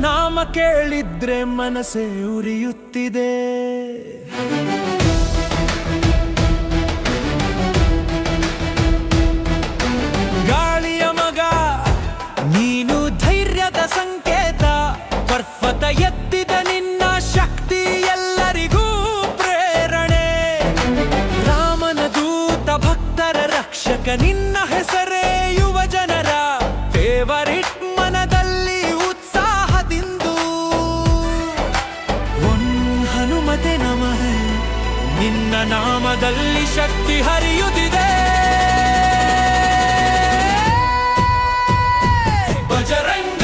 ನಾಮ ಕೇಳಿದ್ರೆ ಮನಸ್ಸೇ ಉರಿಯುತ್ತಿದೆ. ಗಾಳಿಯ ಮಗ ನೀನು, ಧೈರ್ಯದ ಸಂಕೇತ, ಪರ್ವತ ಎತ್ತಿದ ನಿನ್ನ ಶಕ್ತಿ ಎಲ್ಲರಿಗೂ ಪ್ರೇರಣೆ. ರಾಮನ ದೂತ, ಭಕ್ತರ ರಕ್ಷಕ, ನಿನ್ನ ಹೆಸರೇ ಯುವ ಜನರ ಫೇವರಿಟ್. ಮನದಲ್ಲಿ ಉತ್ಸಾಹದಿಂದು ಹನುಮತೆ ನಮಃ, ನಿನ್ನ ನಾಮದಲ್ಲಿ ಶಕ್ತಿ ಹರಿಯುತ್ತಿದೆ. ಬಜರಂಗ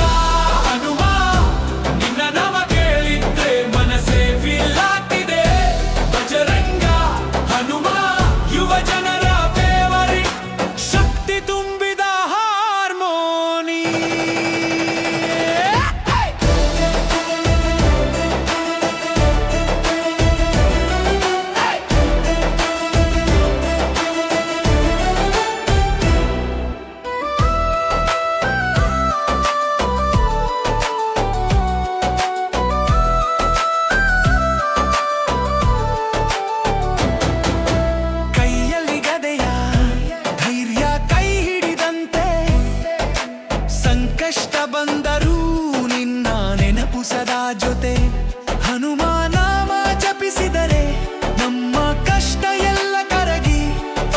ಹನುಮ, ನಿನ್ನ ನಾಮ ಕೇಳಿದ್ರೆ ಮನಸ್ಸೇ ಫೀಲ್ ಆಗ್ತಿದೆ. ಬಜರಂಗ ಹನುಮ, ಯುವ ಜನರ ಫೇವರಿಟ್, ಶಕ್ತಿ ತುಂಬಿದ ಹಾರ್ಮೋನಿ. ಕಷ್ಟ ಬಂದರೂ ನಿನ್ನ ನೆನಪು ಸದಾ ಜೊತೆ. ಹನುಮ ನಾಮ ಜಪಿಸಿದರೆ ನಮ್ಮ ಕಷ್ಟ ಎಲ್ಲ ಕರಗಿ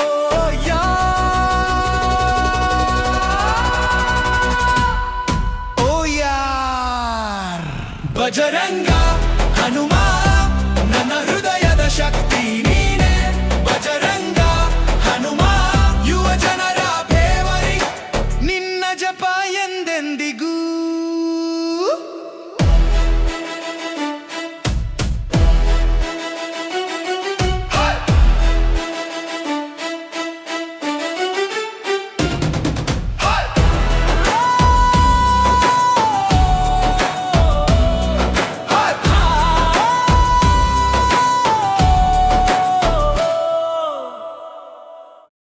ಓ ಯಾರ್. ಬಜರಂಗ ಹನುಮ, ನನ್ನ ಹೃದಯದ ಶಕ್ತಿ ನೀ.